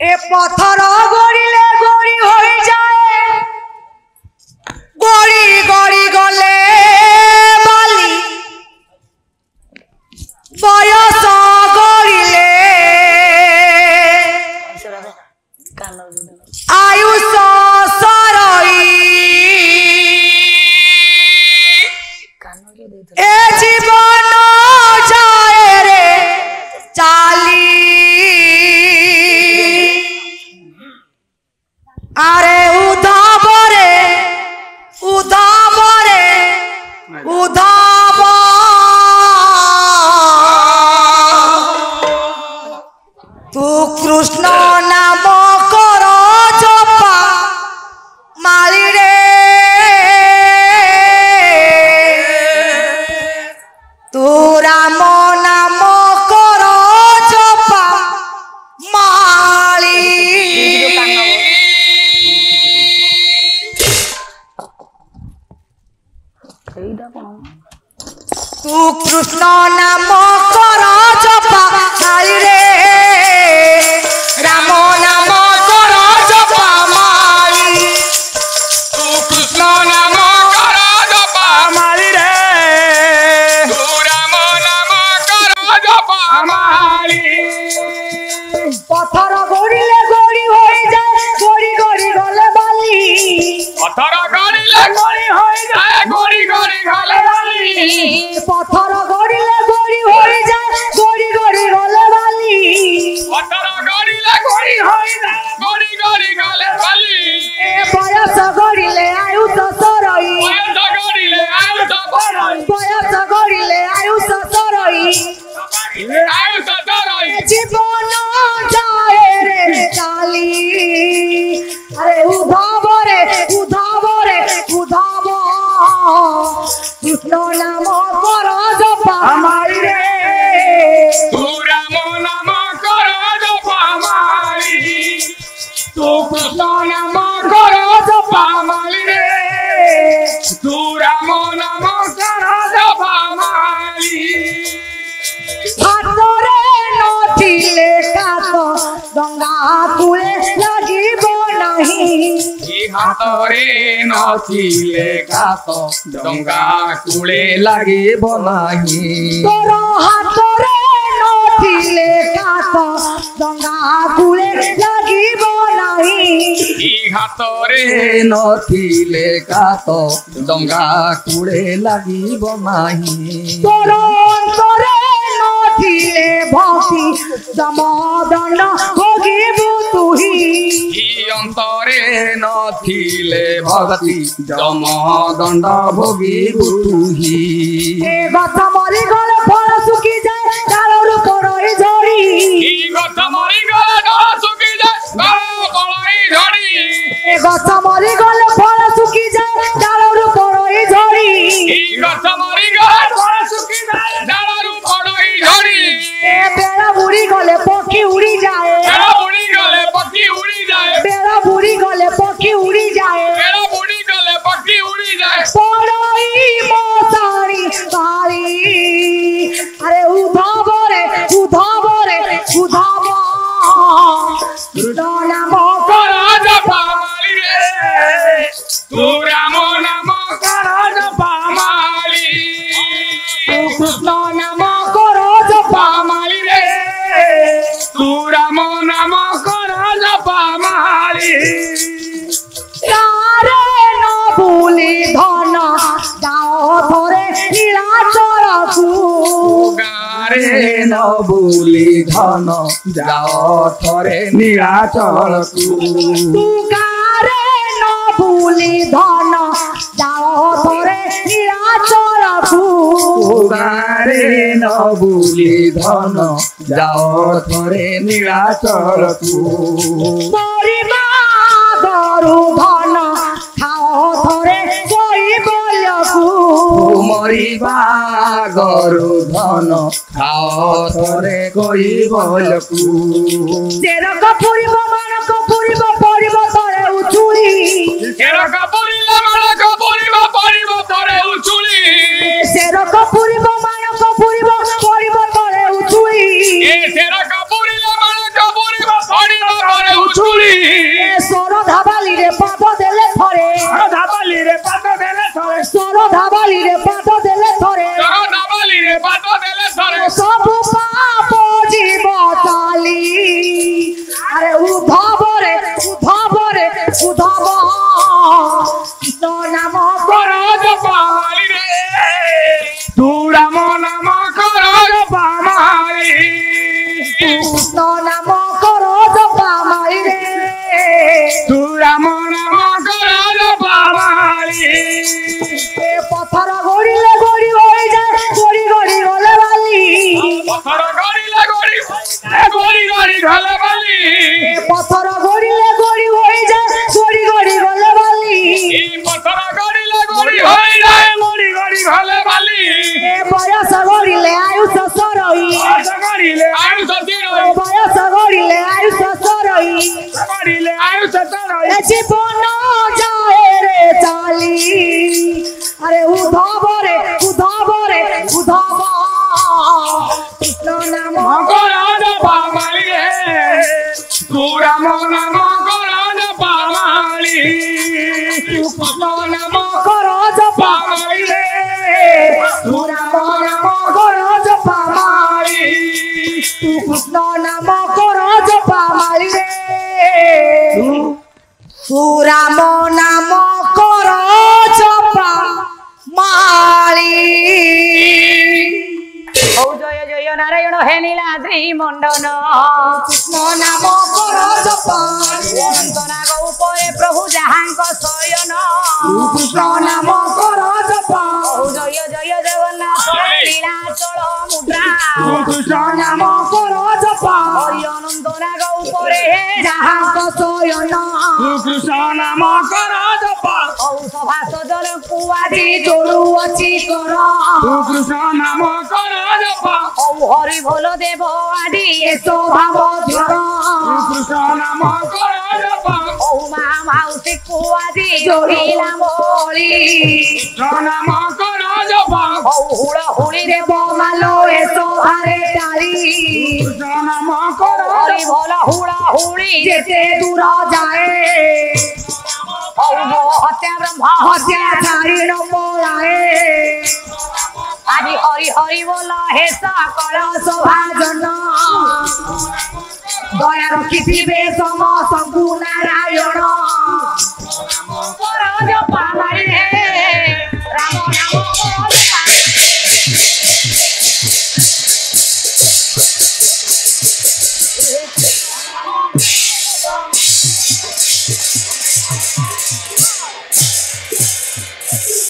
এ পথর গড়িলে গড়ি হয়ে যায় গড়ি গড়ি গলে বালি বয়স গড়িলে আয়ুষ সরই এ জীবন যায় রে চালি আরে উধাবরে উধাবরে উধাব তু কৃষ্ণ নাম কর জপা মালি রে তু রাম নাম কর জপা মালি তু কৃষ্ণ নাম কর জপা মালি রে রাম নাম কর জপা মালি তু কৃষ্ণ নাম কর জপা মালি রে তু রাম নাম কর জপা মালি পথর গড়িলে গড়ি হয়ে যায় গড়ি গড়ি গলে বালি পথর গড়িলে গড়ি হয়ে যায় গড়ি গড়ি গলে বালি পথর গড়িলে গড়ি হয়ে যায় গড়ি গড়ি গলে বালি পথর গড়িলে গড়ি হয়ে যায় গড়ি গড়ি গলে বালি এ বয়স গড়িলে আয়ুষ সরই বয়স গড়িলে আয়ুষ সরই বয়স গড়িলে আয়ুষ সরই আয়ুষ সরই জীবন যায় রে চালি আরে উধাব রে উধাব রে উধাব কৃষ্ণ নাম কর জপা মালি রে তু রাম নাম কর জপা মালি তু কৃষ্ণ নাম কর জপা মালি রে তু রাম নাম কর জপা মালি হাতরে নথিলে কাত গঙ্গা কূলে লাগিব নাহি হাতরে নথিলে কাত ডঙ্গা কূলে লাগিব নাহি তোর হাতরে নথিলে কাত গঙ্গা কূলে লাগিব নাহি হাতরে নথিলে কাত ডঙ্গা কূলে লাগিব নাহি তোর অন্তরে নথিলে ভক্তি জমদণ্ড ভোগিব তুহি অন্তরে নথিলে ভগতি জমদণ্ড ভোগিবু তুহি এ গছ মরি গলে ফল শুকি যায় ডালর পড়ই ঝরি গছ মরি গলে ডাল শুকি যায় ডাল পড়ই ঝরি গছ মরি গলে ফল শুকি যায় ডালর পড়ই ঝরি গছ মরি গলে ফল শুকি যায় ডালর পড়ই ঝরি এ বেড়া বুড়ি গলে পক্ষী উড়ি যায় বেড়া বুড়ি গলে পক্ষী উড়ি যায় বেড়া বুড়ি গলে পক্ষী উড়ি যায় বেড়া বুড়ি গলে পক্ষী উড়ি যায় পড়ই মশারি বাড়ি আরে উধাব রে উধাব রে উধাব নাম কর জপা মালি রে তু রাম নাম কর জপা মালি কৃষ্ণ নাম কর জপা মালি রে তু রাম নাম কর জপা মালি তারে ন বুলি ধন যাও ধরে নীলাচলকু গারে ন বুলি ধন যাও থরে নীলাচলকু তুকারে ন বুলি ধন যাও ধরে নীলাচলকু গারে ন বুলি ধন যাও থরে নীলাচলকু মরিবা গরু ধন খাও ধরে শৈবলকু মরিবা গরু ধন খাও থরে কইবলকু চেরক পুরিব মানক পুরিব পরিব তরে উচুলি কেরক পরিলা মানক পরিব পরিব থরে উচুলি চেরক পুরিব মানক পুরিব পরিব তরে উচুলি এ কেরক পরিলা মানক পরিব পরিব থরে ঘালে বালি এ পথর গড়িলে গড়ি হয়ে যায় গড়ি গড়ি গলে বালি এই পথর গড়িলে গড়ি হয়ে যায় গড়ি গড়ি ঘালে বালি এ বয়স গড়িলে আয়ুষ সরই গড়িলে আয়ু সতিরই বয়স গড়িলে আয়ুষ সরই গড়িলে আয়ু সতিরই এ জীবন যায় রে চালি আরে উধব রে উধব রে উধব কৃষ্ণ নাম মকরাজ পামালি রে সুরাম নাম মকরাজ পামালি কৃষ্ণ নাম করজ পামালি রে সুরাম নাম করজ পামালি কৃষ্ণ নাম করজ পামালি রে সুরাম নাম করজ পামালি ও জয় জয় নারায়ণ হে নীলাদ্রি মণ্ডন কৃষ্ণ নাম করজ পামালি অনন্ত নাগ উপরে প্রভু যাহাঙ্ক শয়ন কৃষ্ণ নাম করজ পামালি ও জয় জয় জগন্নাথ লীলাচল মুদ্রা কৃষ্ণ নাম করজ পামালি অনন্ত নাগ উপরে যাহাঙ্ক শয়ন কৃষ্ণ নাম মকরাজ ও সভা সদন কুয়াজি জোড়ু অছি কর কৃষ্ণ নাম মকরাজ ও হরি ভোল দেব আদি এসো ভাব ধর কৃষ্ণ নাম মকরাজ ও মা মাউসী কুয়াজি জড়িলা মরি কৃষ্ণ নাম মকরাজ ও হুড় হুড়ি দেব মালো এসো হারে ডালি কৃষ্ণ নাম মকরাজ হরি ভোল হুড় হুড়ি যেতে দূর যায় ও হত্যা ব্রহ্মা হত্যা ছাড়ি ন পলায়ে আদি হরি হরি বল হে সকল সভাজন দয়া রখিথিবে সমস্তଙ୍କୁ নারায়ণ করজ পামারি হে রাম নাম করজ